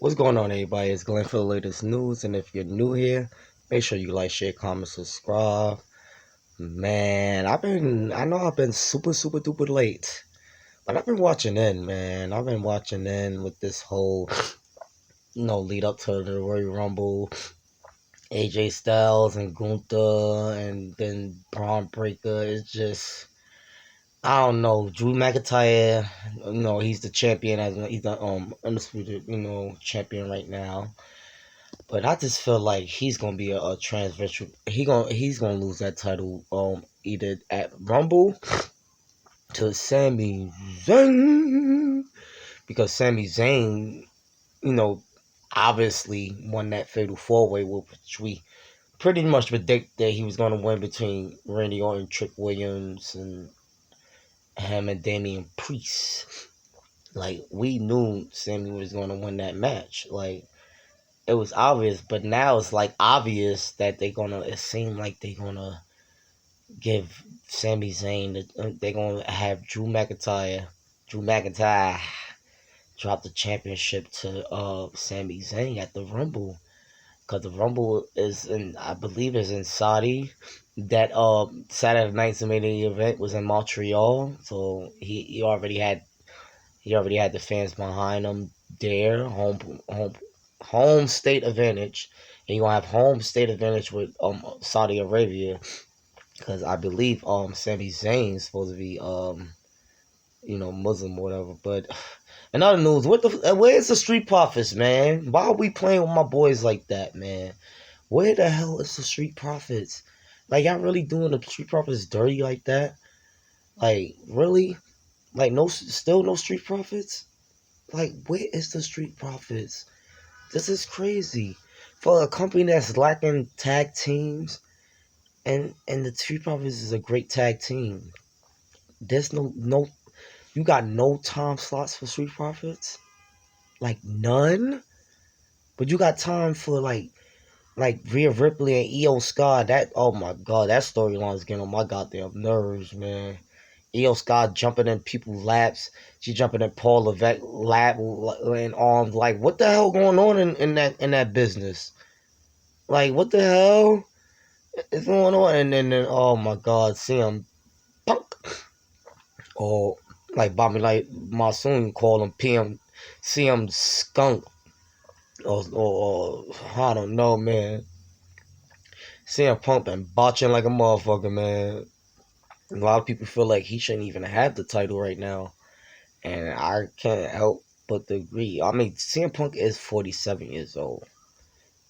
What's going on, everybody? It's Glenn for the latest news, and if you're new here, make sure you like, share, comment, subscribe. Man, I know I've been super duper late, but I've been watching in, man. I've been watching in with this whole, lead up to the Royal Rumble, AJ Styles and Gunther, and then Braun Breaker. It's just, I don't know. Drew McIntyre, he's the champion, he's the undisputed, champion right now. But I just feel like he's gonna be a transvestite. He's gonna lose that title either at Rumble to Sami Zayn, because Sami Zayn, you know, obviously won that fatal 4-way, which we pretty much predict that he was gonna win between Randy Orton, Trick Williams, and him and Damian Priest. Like, we knew Sami was gonna win that match. Like, it was obvious, but now it's like obvious that it seems like they're gonna give Sami Zayn, they're gonna have Drew McIntyre drop the championship to Sami Zayn at the Rumble. Because the Rumble I believe is in Saudi. That Saturday night's main event was in Montreal, so he already had the fans behind him there, home state advantage, and you're gonna have home state advantage with Saudi Arabia, because I believe Sami Zayn's supposed to be Muslim or whatever. But in other news, where's the Street Profits, man? Why are we playing with my boys like that, man? Where the hell is the Street Profits? Like, y'all really doing the Street Profits dirty like that? Like, really? Like, still no Street Profits? Like, where is the Street Profits? This is crazy. For a company that's lacking tag teams, and the Street Profits is a great tag team. There's no you got no time slots for Street Profits? Like, none? But you got time for like Rhea Ripley and Io Sky. Oh my god, that storyline is getting on my goddamn nerves, man. Io Sky jumping in people's laps. She jumping in Paul Levesque lap and arms. Like, what the hell going on in that business? Like, what the hell is going on? And then oh my god, CM Punk, or like Bobby like Monsoon call him CM Skunk, or I don't know, man. CM Punk been botching like a motherfucker, man. A lot of people feel like he shouldn't even have the title right now, and I can't help but agree. I mean, CM Punk is 47 years old.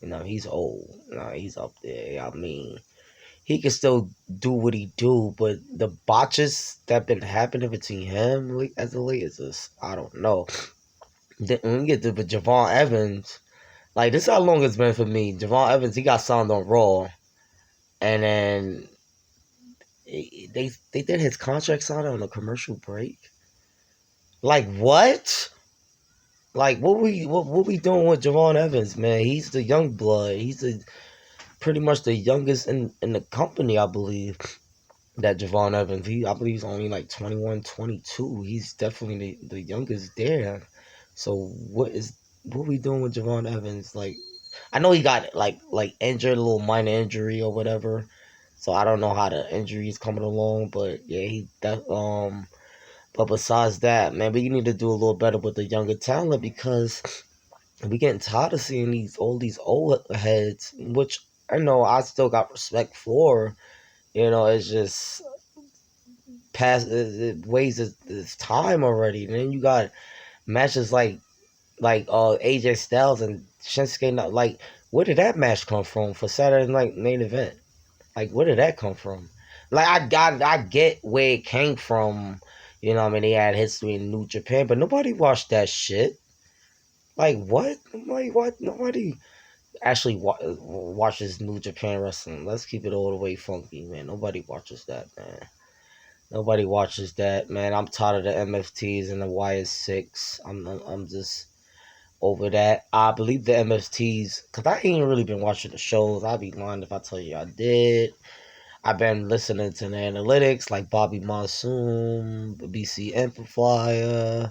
He's old. He's up there. I mean, he can still do what he do, but the botches that been happening between him as of late is just, I don't know. Then when we get to Javon Evans, like, this is how long it's been for me. Javon Evans, he got signed on Raw, and then they did his contract sign on a commercial break. Like, what? Like, what we doing with Javon Evans, man? He's the young blood. Pretty much the youngest in the company, I believe. That Javon Evans, I believe he's only like 21, 22. He's definitely the youngest there. So what we doing with Javon Evans? Like, I know he got like injured, a little minor injury or whatever. So I don't know how the injury is coming along, but yeah, but besides that, man, we need to do a little better with the younger talent, because we getting tired of seeing these old heads, which I know I still got respect for. It's just past it wastes its time already. And then you got matches like AJ Styles and Shinsuke. Like, where did that match come from for Saturday Night Main Event? Like, where did that come from? Like, I get where it came from. I mean, they had history in New Japan, but nobody watched that shit. Like, what? Nobody actually watches New Japan wrestling. Let's keep it all the way funky, man. Nobody watches that, man. Nobody watches that, man. I'm tired of the MFTs and the YS6. I'm just over that. I believe the MFTs, because I ain't really been watching the shows. I'd be lying if I tell you I did. I've been listening to the analytics like Bobby Monsoon, BC Amplifier,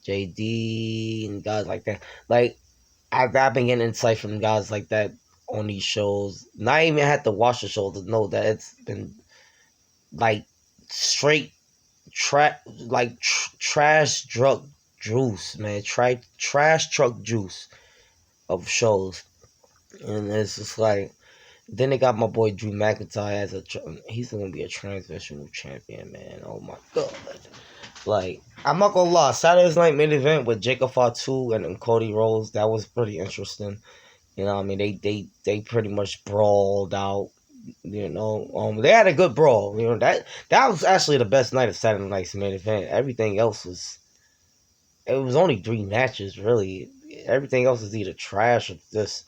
JD, and guys like that. Like, I've been getting insight from guys like that on these shows. Not even had to watch the show to know that it's been like straight trash drug juice, man. Trash truck juice of shows, and it's just like. Then they got my boy Drew McIntyre as he's gonna be a transitional champion, man. Oh my god! Like I'm not gonna lie, Saturday's night main event with Jacob Fatu and Cody Rhodes, that was pretty interesting. You know, what I mean, they pretty much brawled out. You know, they had a good brawl. You know that was actually the best night of Saturday night's main event. Everything else was it was only 3 matches really. Everything else is either trash or just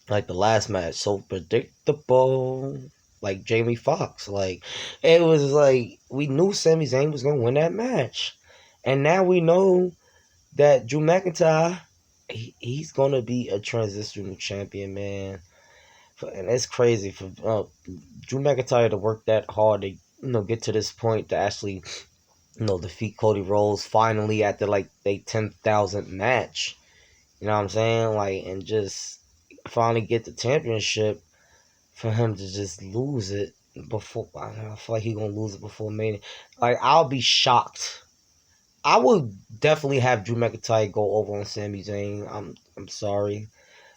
like the last match, so predictable. Like Jamie Foxx, like it was like we knew Sami Zayn was gonna win that match, and now we know that Drew McIntyre, he's gonna be a transitional champion, man. And it's crazy for Drew McIntyre to work that hard to get to this point to actually defeat Cody Rhodes finally after like they 10,000th match. You know what I'm saying? Like and just finally get the championship for him to just lose it before. I feel like he's gonna lose it before Mania. Like I'll be shocked. I would definitely have Drew McIntyre go over on Sami Zayn. I'm sorry,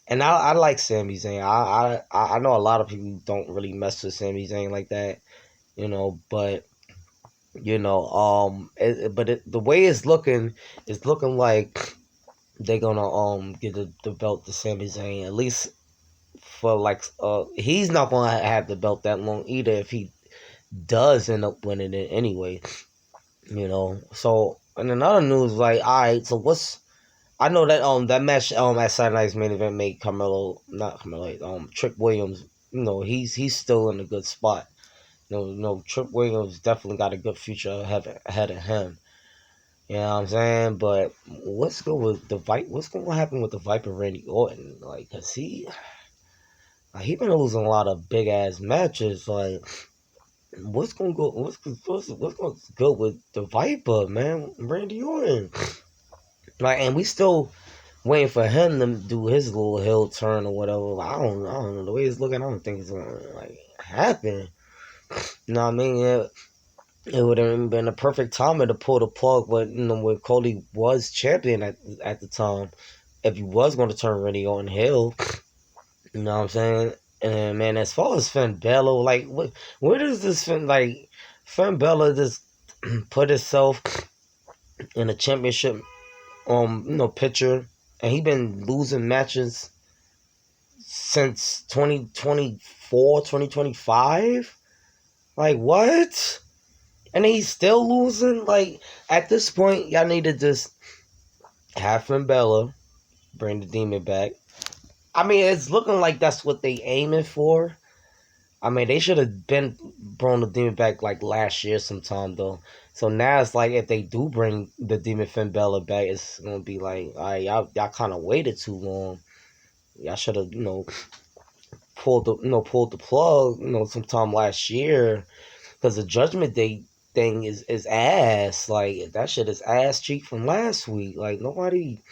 and I like Sami Zayn. I know a lot of people don't really mess with Sami Zayn like that, but the way it's looking like they're gonna get the belt to Sami Zayn at least for like he's not gonna have the belt that long either if he does end up winning it anyway. So in another news, like alright, so what's I know that that match at Saturday Night's main event made Trick Williams, he's still in a good spot. Trick Williams definitely got a good future ahead of him. You know what I'm saying? But what's good with the what's going to happen with the Viper Randy Orton? Like, cause he been losing a lot of big ass matches. Like, what's gonna go? What's gonna go with the Viper, man? Randy Orton. Like, and we still waiting for him to do his little heel turn or whatever. I don't know. The way it's looking, I don't think it's gonna like happen. You know what I mean? It would have been a perfect time to pull the plug, but when Cody was champion at the time, if he was going to turn Randy Orton heel, you know what I'm saying? And man, as far as Finn Balor, like, where does this Finn Balor just put himself in a championship, picture, and he been losing matches since 2024, 2025? Like, what? And he's still losing? Like, at this point, y'all need to just have Finn Balor bring the demon back. I mean, it's looking like that's what they aiming for. I mean, they should have been brought the demon back like last year sometime though. So now it's like if they do bring the demon Finn Balor back, it's gonna be like, all right, y'all kind of waited too long. Y'all should have pulled the plug sometime last year because the Judgment Day thing is ass. Like that shit is ass cheek from last week. Like nobody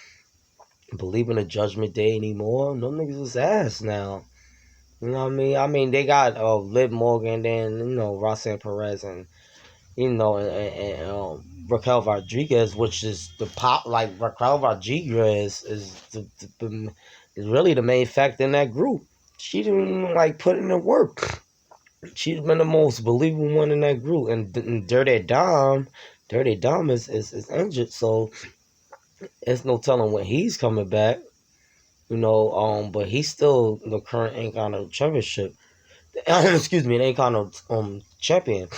believe in the Judgment Day anymore. No niggas is ass now. You know what I mean? I mean, they got Liv Morgan, then Roxanne Perez, and Raquel Rodriguez, which is the pop. Like Raquel Rodriguez is really the main factor in that group. She didn't even put in the work. She's been the most believable one in that group, and Dirty Dom is injured, so it's no telling when he's coming back. But he's still the current Intercontinental Championship. Excuse me, an Intercontinental champion.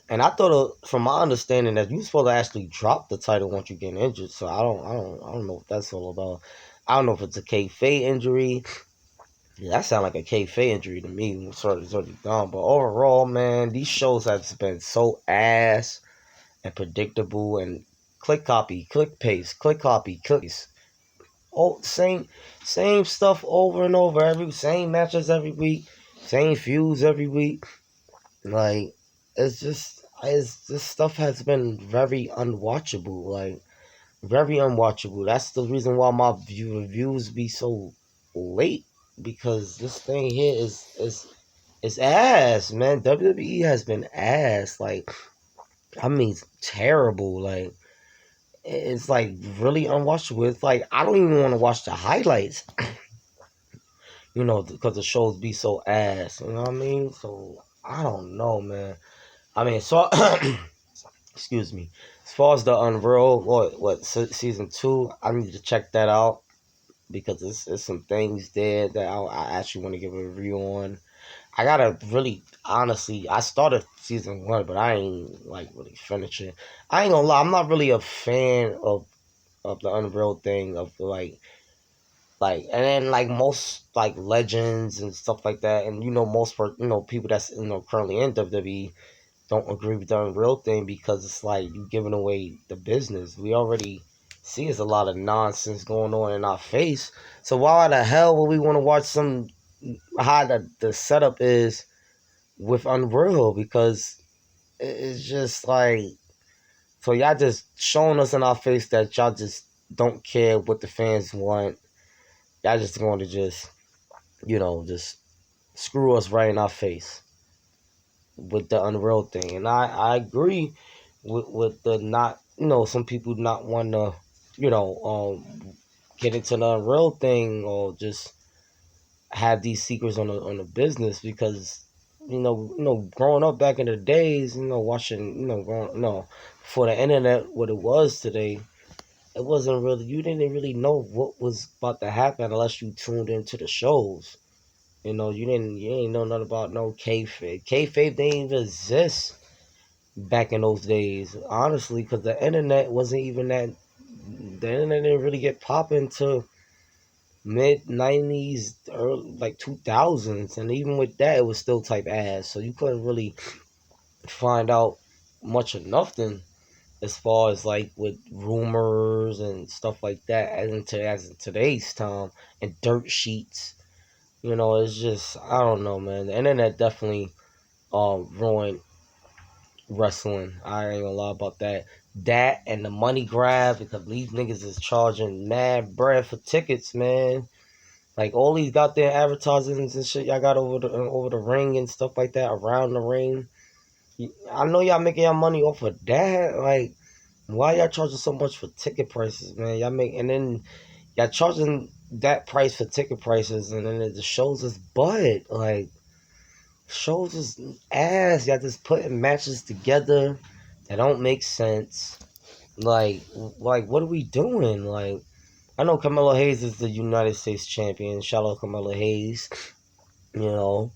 And I thought, from my understanding, that you're supposed to actually drop the title once you get injured. So I don't know what that's all about. I don't know if it's a kayfabe injury. Yeah, that sounds like a kayfabe injury to me. Sort of done. But overall, man, these shows have been so ass and predictable and click copy, click paste, click copy, click paste. Oh, same stuff over and over. Same matches every week, same feuds every week. Like it's just this stuff has been very unwatchable. Very unwatchable. That's the reason why my reviews be so late, because this thing here is ass, man. WWE has been ass. Like, I mean, terrible. Like, it's like really unwatchable. It's like I don't even want to watch the highlights, because the shows be so ass. You know what I mean? So I don't know, man. I mean, so excuse me. As far as the Unreal, season 2, I need to check that out, because there's some things there that I actually want to give a review on. I gotta really, honestly, I started season 1, but I ain't like really finishing. I ain't gonna lie, I'm not really a fan of the Unreal thing, of and then like most like legends and stuff like that, and most people that's currently in WWE don't agree with the Unreal thing, because it's like you giving away the business. We already see there's a lot of nonsense going on in our face. So why the hell would we want to watch how the setup is with Unreal? Because it's just like, so y'all just showing us in our face that y'all just don't care what the fans want. Y'all just going to just screw us right in our face with the Unreal thing. And I agree with the not, some people not want to, get into the Unreal thing, or just have these secrets on the business, because growing up back in the days, watching, for the internet what it was today, it wasn't really, you didn't really know what was about to happen unless you tuned into the shows. You didn't know nothing about no kayfabe. Kayfabe didn't even exist back in those days, honestly, because the internet wasn't even that. The internet didn't really get popping to mid 90s, early like 2000s, and even with that, it was still type ass. So you couldn't really find out much of nothing as far as like with rumors and stuff like that, as in today's time, and dirt sheets. It's just, I don't know, man. The internet definitely ruined wrestling. I ain't gonna lie about that. That and the money grab, because these niggas is charging mad bread for tickets, man. Like all these goddamn advertisements and shit y'all got over the ring and stuff like that, around the ring. I know y'all making y'all money off of that. Like, why y'all charging so much for ticket prices, man? And then y'all charging that price for ticket prices, and then the shows is butt. Like, shows is ass. Y'all just putting matches together that don't make sense. Like, what are we doing? Like, I know Carmelo Hayes is the United States champion. Shout out Carmelo Hayes. You know,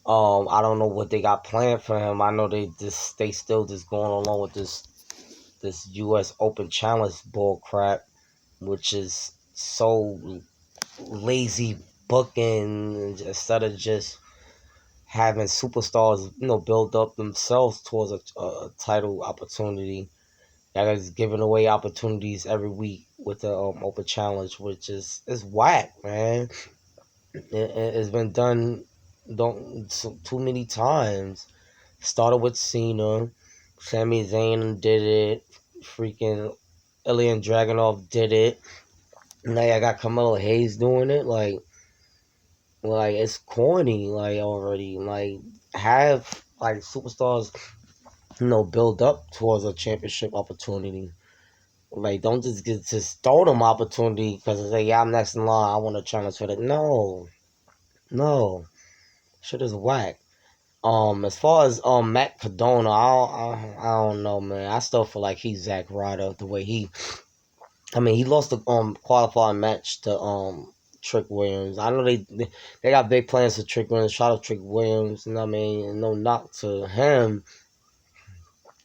I don't know what they got planned for him. I know they still just going along with this U.S. Open Challenge bull crap, which is so lazy booking, instead of just having superstars, build up themselves towards a title opportunity. That is giving away opportunities every week with the Open Challenge, which is whack, man. It's been done don't so, too many times. Started with Cena, Sami Zayn did it, freaking Ilya Dragunov did it. Now I got Carmelo Hayes doing it. Like it's corny. Like already, like have like superstars, build up towards a championship opportunity. Like, don't just throw them opportunity because they say, yeah, I'm next in line. I want to challenge for that. No, no, shit is whack. As far as Matt Cardona, I don't know, man. I still feel like he's Zack Ryder the way he lost the qualifying match to Trick Williams. I know they got big plans for Trick Williams. Shout out Trick Williams, and I mean, no knock to him,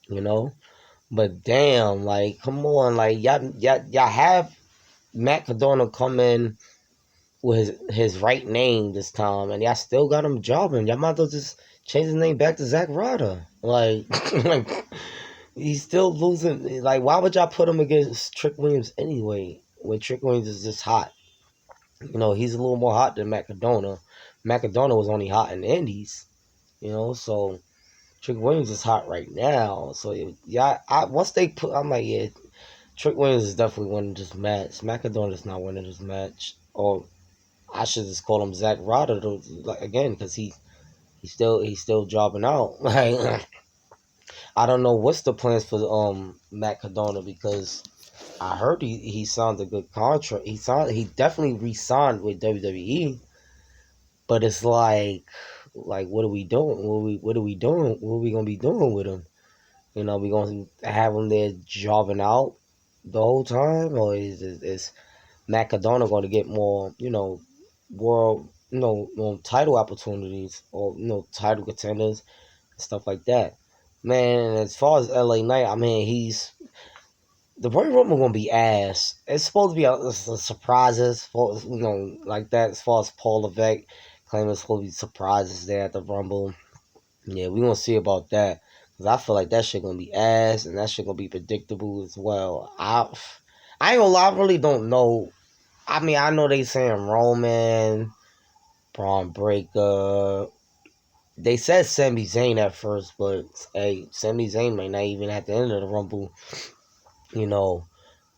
you know. But damn, like, come on, like y'all have Matt Cardona come in with his right name this time, and y'all still got him jobbing. Y'all might as well just change his name back to Zack Ryder. Like, like he's still losing. Like, why would y'all put him against Trick Williams anyway? When Trick Williams is just hot, he's a little more hot than Matt Cardona. Matt Cardona was only hot in the Indies, so Trick Williams is hot right now. So yeah, once they put, I'm like, yeah. Trick Williams is definitely winning this match. Macadon is not winning this match. Or I should just call him Zack Ryder like again because he's still jobbing out. Like I don't know what's the plans for Matt Cardona because I heard he signed a good contract. He definitely re-signed with WWE, but it's like what are we doing? What are we doing? What are we gonna be doing with him? We gonna have him there jobbing out the whole time, or is Matt Cardona going to get more world title opportunities or title contenders and stuff like that? Man, as far as LA Knight, I mean the Royal Rumble gonna be ass. It's supposed to be a surprises for like that. As far as Paul Levesque claiming it's supposed to be surprises there at the Rumble. Yeah, we gonna see about that because I feel like that shit gonna be ass and that shit gonna be predictable as well. I ain't gonna lie, I really don't know. I mean, I know they saying Roman, Braun Breaker. They said Sami Zayn at first, but hey, Sami Zayn may not even at the end of the Rumble. You know,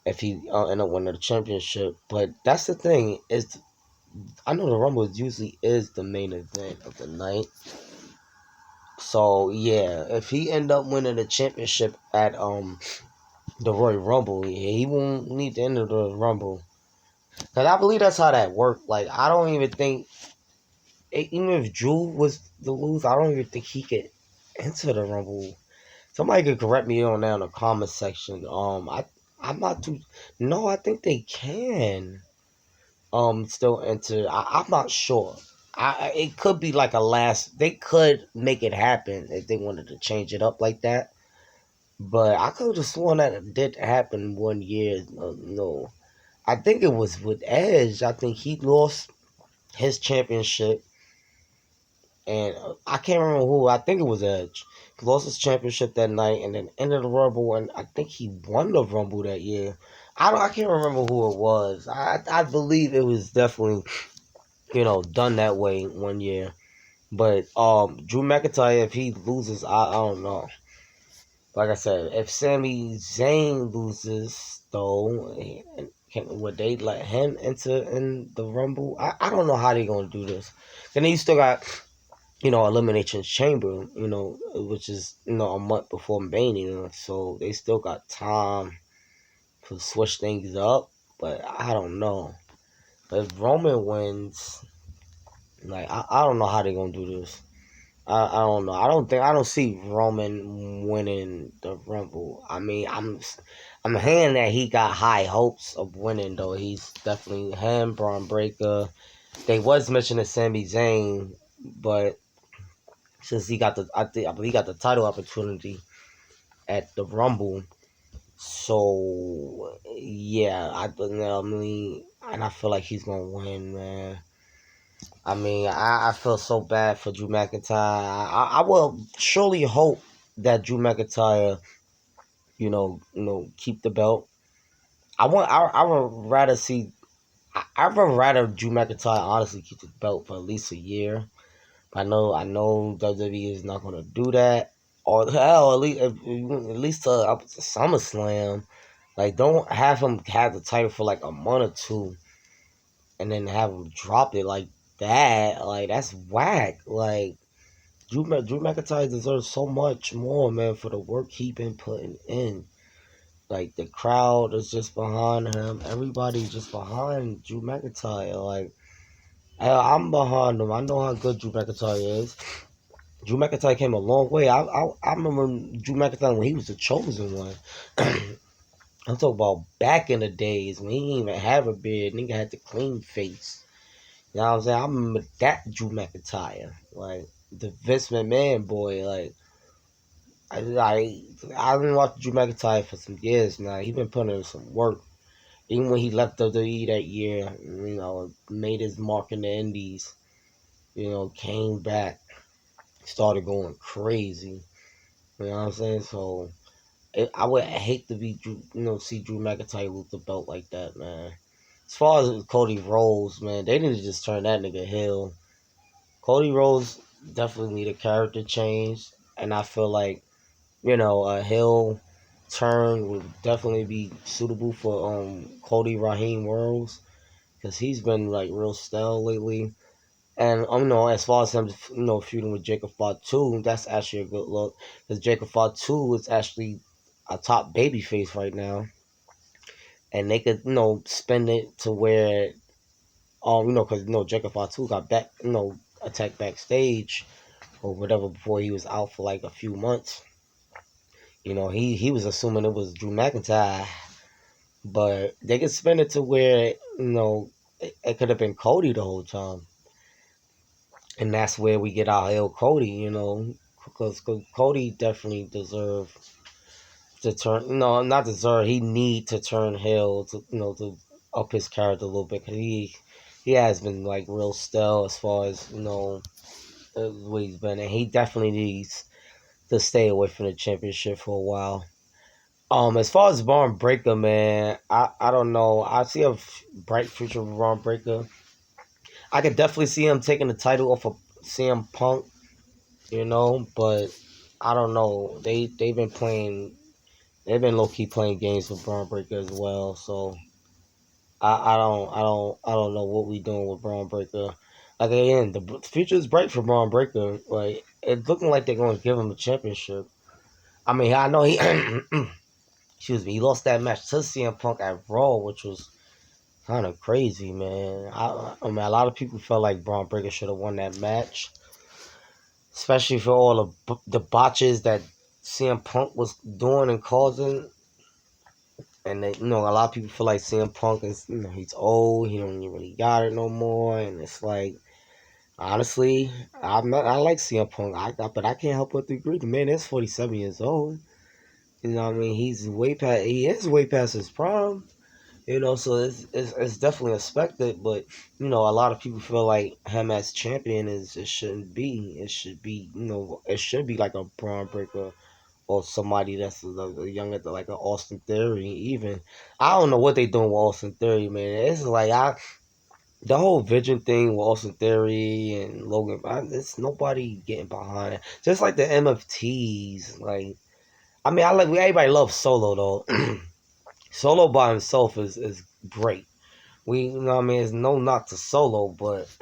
if he end up winning the championship. But that's the thing is, I know the Rumble usually is the main event of the night. So yeah, if he end up winning the championship at the Royal Rumble, yeah, he won't need to enter the Rumble. Cause I believe that's how that worked. Like I don't even think even if Drew was to lose, I don't even think he could enter the Rumble. Somebody could correct me on that in the comment section. I'm not too. No, I think they can. Still enter. I'm not sure. It could be like a last. They could make it happen if they wanted to change it up like that. But I could have just sworn that it did happen one year. No, I think it was with Edge. I think he lost his championship, and I can't remember who. I think it was Edge. He lost his championship that night, and then entered the Rumble, and I think he won the Rumble that year. I can't remember who it was. I believe it was definitely done that way one year. But Drew McIntyre, if he loses, I don't know. Like I said, if Sami Zayn loses, though, would they let him enter in the Rumble? I don't know how they gonna do this. Then you still got Elimination Chamber, which is a month before Mania, so they still got time to switch things up. But I don't know. If Roman wins, like I don't know how they gonna do this. I don't know. I don't see Roman winning the Rumble. I mean, I'm hearing that he got high hopes of winning though. He's definitely him, Braun Breaker. They was mentioning Sami Zayn, but since he got I believe he got the title opportunity at the Rumble. So yeah, I mean, and I feel like he's gonna win, man. I mean, I feel so bad for Drew McIntyre. I will surely hope that Drew McIntyre, keep the belt. I would rather see. I would rather Drew McIntyre honestly keep the belt for at least a year. I know WWE is not going to do that, or hell, at least to up to SummerSlam. Like, don't have him have the title for like a month or two, and then have him drop it like that. Like that's whack. Like Drew McIntyre deserves so much more, man, for the work he been putting in. Like the crowd is just behind him. Everybody's just behind Drew McIntyre. Like hell, I'm behind him. I know how good Drew McIntyre is. Drew McIntyre came a long way. I remember Drew McIntyre when he was the chosen one. I'm talking about back in the days when he didn't even have a beard. Nigga had the clean face. You know what I'm saying? I remember that Drew McIntyre. Like the Vince McMahon boy. Like I've been watching Drew McIntyre for some years now. He been putting in some work. Even when he left WWE that year, made his mark in the Indies. Came back, started going crazy. You know what I'm saying? So I would hate to be see Drew McIntyre lose the belt like that, man. As far as Cody Rhodes, man, they need to just turn that nigga heel. Cody Rhodes definitely need a character change, and I feel like a heel. turn would definitely be suitable for Cody Raheem Worlds because he's been like real stale lately. And as far as him, feuding with Jacob Fatu, that's actually a good look because Jacob Fatu is actually a top babyface right now, and they could spend it to where because Jacob Fatu got back attacked backstage or whatever before he was out for like a few months. He was assuming it was Drew McIntyre, but they could spend it to where it could have been Cody the whole time, and that's where we get our heel Cody. Because Cody definitely deserved to turn. No, not deserve. He need to turn heel to up his character a little bit because he has been like real stale as far as what he's been, and he definitely needs to stay away from the championship for a while. As far as Braun Breaker, man, I don't know. I see a bright future for Braun Breaker. I could definitely see him taking the title off of CM Punk, but I don't know. They've been low key playing games with Braun Breaker as well. So I don't know what we doing with Braun Breaker. Like again, the future is bright for Braun Breaker. Like it's looking like they're going to give him a championship. I mean, I know he excuse me, he lost that match to CM Punk at Raw, which was kind of crazy, man. I mean, a lot of people felt like Braun Breaker should have won that match, especially for all the botches that CM Punk was doing and causing. And they, a lot of people feel like CM Punk is, he's old. He don't even really got it no more. And it's like, honestly, I like CM Punk. But I can't help but to agree. The man is 47 years old. You know what I mean? He is way past his prime. So it's definitely expected, but a lot of people feel like him as champion it shouldn't be. It should be, it should be like a Braun Breaker or somebody that's a younger, like an Austin Theory. Even I don't know what they doing with Austin Theory, man. It's like the whole Vision thing with Austin Theory and Logan. It's nobody getting behind it. Just like the MFTs, like I mean, everybody loves Solo though. Solo by himself is great. I mean, it's no knock to Solo, but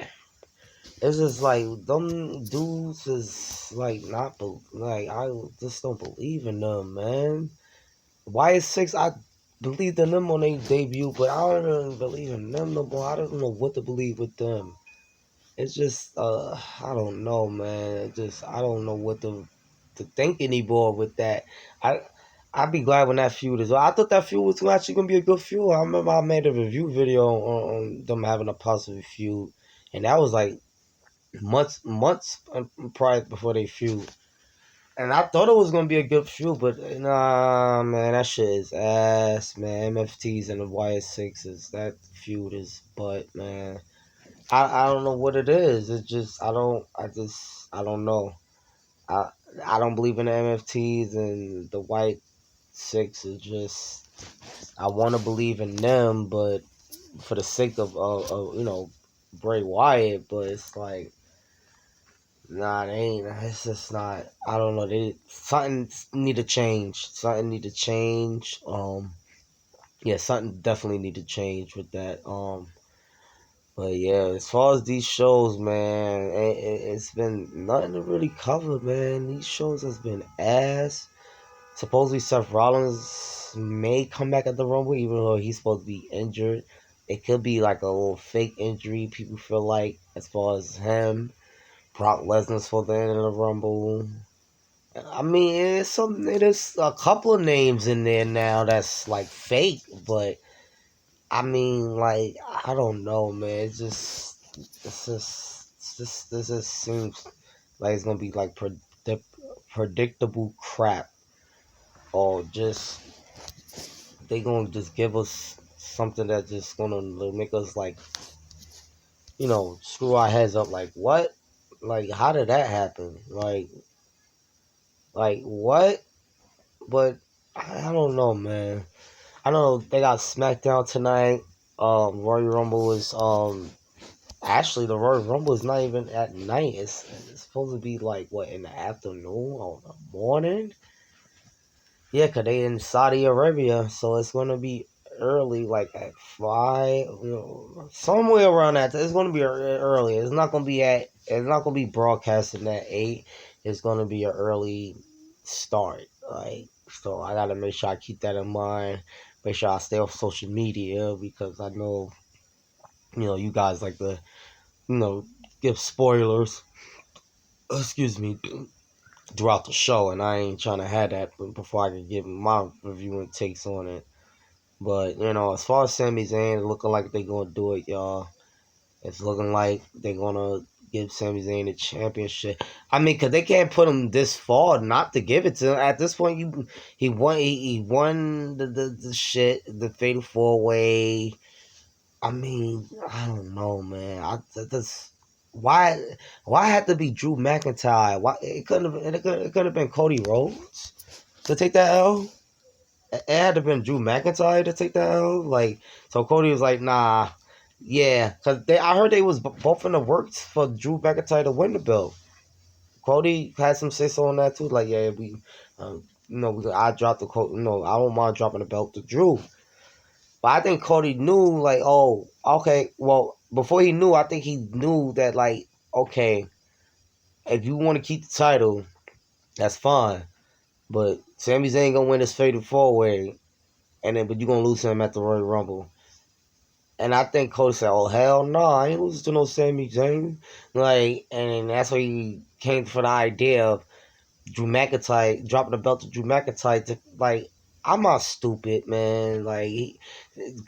it's just like them dudes is like not, like I just don't believe in them, man. YS6, I believed in them on their debut, but I don't really believe in them no more. I don't know what to believe with them. It's just, I don't know, man. I don't know what to think anymore with that. I I'd be glad when that feud is. I thought that feud was actually gonna be a good feud. I remember I made a review video on them having a positive feud, and that was like months prior before they feud. And I thought it was gonna be a good feud, but nah, man, that shit is ass, man. MFTs and the YS6s, that feud is butt, man. I don't know what it is. It's just I don't know. I I don't believe in the MFTs and the white six is just I want to believe in them, but for the sake of Bray Wyatt, but it's like nah, they ain't. It's just not. I don't know. Something need to change. Something need to change. Yeah, something definitely need to change with that. But yeah, as far as these shows, man, it's been nothing to really cover, man. These shows has been ass. Supposedly Seth Rollins may come back at the Rumble, even though he's supposed to be injured. It could be like a little fake injury. People feel like as far as him, Brock Lesnar's for the end of the Rumble. I mean, it is a couple of names in there now that's like fake, but I mean, like I don't know, man. This just seems like it's gonna be like predictable crap, or just they gonna just give us something that just gonna make us like screw our heads up. Like what? Like how did that happen? Like what? But I don't know, man. I know they got SmackDown tonight. Royal Rumble is actually the Royal Rumble is not even at night. It's supposed to be like what in the afternoon or the morning. Yeah, 'cause they in Saudi Arabia, so it's gonna be early, like at 5, somewhere around that. It's gonna be early. It's not gonna be at. It's not gonna be broadcasting at 8. It's gonna be an early start. Like, so I gotta make sure I keep that in mind. Make sure I stay off social media because I know you guys like to you know give spoilers. Excuse me, throughout the show, and I ain't trying to have that before I can give my review and takes on it. But as far as Sami Zayn, looking like they gonna do it, y'all. It's looking like they're gonna give Sami Zayn the championship. I mean, cause they can't put him this far not to give it to him. At this point, he won the shit, the Fatal 4-Way. I mean, I don't know, man. This why why had to be Drew McIntyre? Why it could have been Cody Rhodes to take that L. It had to have been Drew McIntyre to take that L. Like, so Cody was like, nah, yeah, because I heard they was both in the works for Drew McIntyre to win the belt. Cody had some say so on that too. Like, yeah, I dropped the Cody. No, I don't mind dropping the belt to Drew. But I think Cody knew, like, oh, okay. Well, before he knew, I think he knew that, like, okay, if you want to keep the title, that's fine. But Sami Zayn gonna win this Fatal 4-Way, but you gonna lose him at the Royal Rumble. And I think Cody said, "Oh hell no, I ain't losing to no Sami Zayn." Like, and that's why he came for the idea of Drew McIntyre dropping the belt to Drew McIntyre. Like, I'm not stupid, man. Like,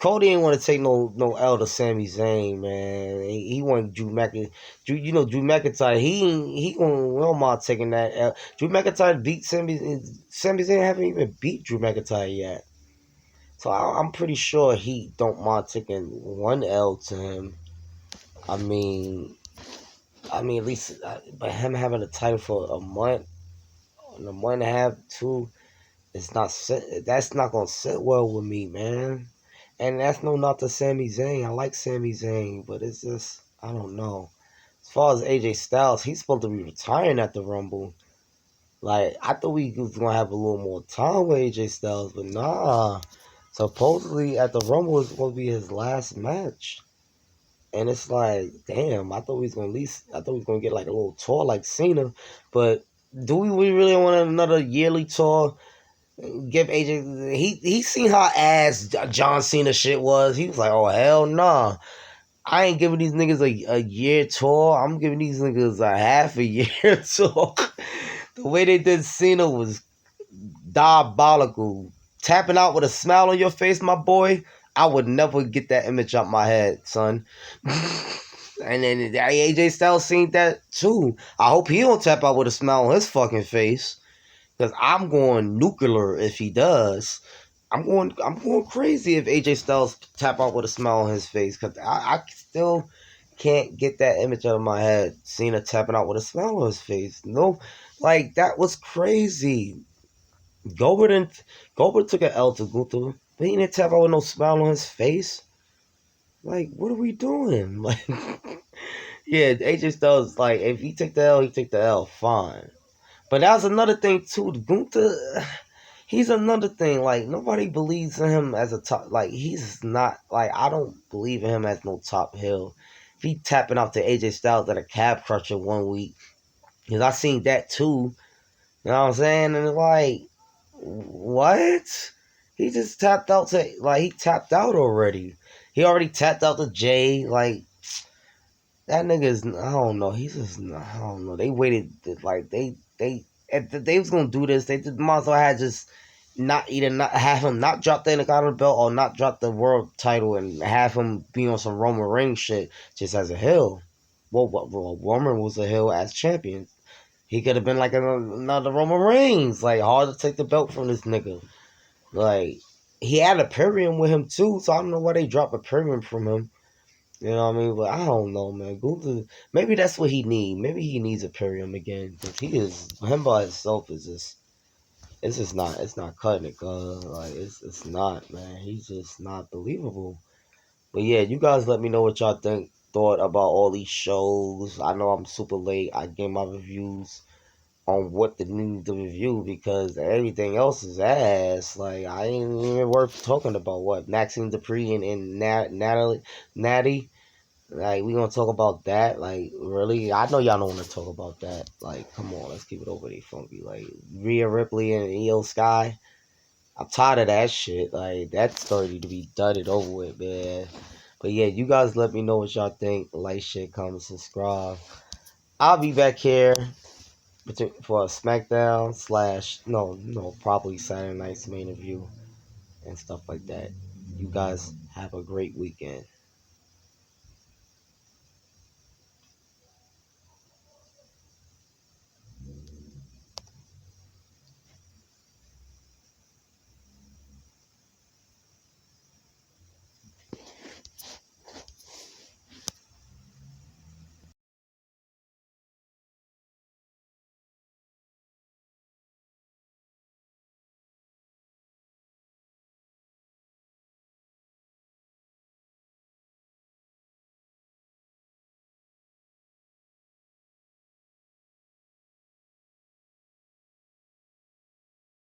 Cody didn't want to take no L to Sami Zayn, man. He wanted Drew McIntyre. Drew McIntyre. He don't mind taking that L. Drew McIntyre beat Sami. Sami Zayn haven't even beat Drew McIntyre yet. So I'm pretty sure he don't mind taking one L to him. I mean, at least, but him having a title for a month and a half, two, that's not gonna sit well with me, man. And that's no not to Sami Zayn. I like Sami Zayn, but it's just I don't know. As far as AJ Styles, he's supposed to be retiring at the Rumble. Like, I thought we was gonna have a little more time with AJ Styles, but nah. Supposedly at the Rumble is gonna be his last match. And it's like, damn, I thought we was gonna get like a little tour like Cena. But do we really want another yearly tour? Give AJ he seen how ass John Cena shit was. He was like, oh hell nah. I ain't giving these niggas a year tour. I'm giving these niggas a half a year tour. The way they did Cena was diabolical. Tapping out with a smile on your face, my boy. I would never get that image out my head, son. And then AJ Styles seen that too. I hope he don't tap out with a smile on his fucking face. Cause I'm going nuclear if he does. I'm going crazy if AJ Styles tap out with a smile on his face. Cause I still can't get that image out of my head. Cena tapping out with a smile on his face. No, like that was crazy. Goldberg took an L to Gunther, but he didn't tap out with no smile on his face. Like, what are we doing? Like, yeah, AJ Styles, like, if he take the L, he take the L, fine. But that's another thing too. Gunther, he's another thing. Like, nobody believes in him as a top. Like, he's not. Like, I don't believe in him as no top heel. If he tapping out to AJ Styles at a cab crusher one week, because I seen that too. You know what I'm saying? And like, what? He just tapped out to he tapped out already. He already tapped out to Jay. Like, that nigga is, I don't know. He's just, I don't know. They waited like if they was gonna do this. They just might as well had just not have him not drop the Intercontinental belt or not drop the world title and have him be on some Roman Reigns shit just as a heel. Well, Roman was a heel as champion. He could have been like another Roman Reigns. Like, hard to take the belt from this nigga. Like, he had a premium with him too, so I don't know why they dropped a premium from him. You know what I mean? But I don't know, man. Gunther, maybe that's what he need. Maybe he needs a premium again, because him by himself is just, it's not cutting it, cuz. Like, it's not, man. He's just not believable. But yeah, you guys let me know what y'all thought about all these shows. I know I'm super late. I gave my reviews on what to need to review because everything else is ass. Like I ain't even worth talking about. What Maxine Dupree and Natty. Like we gonna talk about that? Like really? I know y'all don't want to talk about that. Like come on, let's keep it over there, funky. Like Rhea Ripley and Io Sky. I'm tired of that shit. Like that's starting to be done and over with, man. But yeah, you guys let me know what y'all think. Like, share, comment, subscribe. I'll be back here for a SmackDown slash no, probably Saturday night's main review and stuff like that. You guys have a great weekend.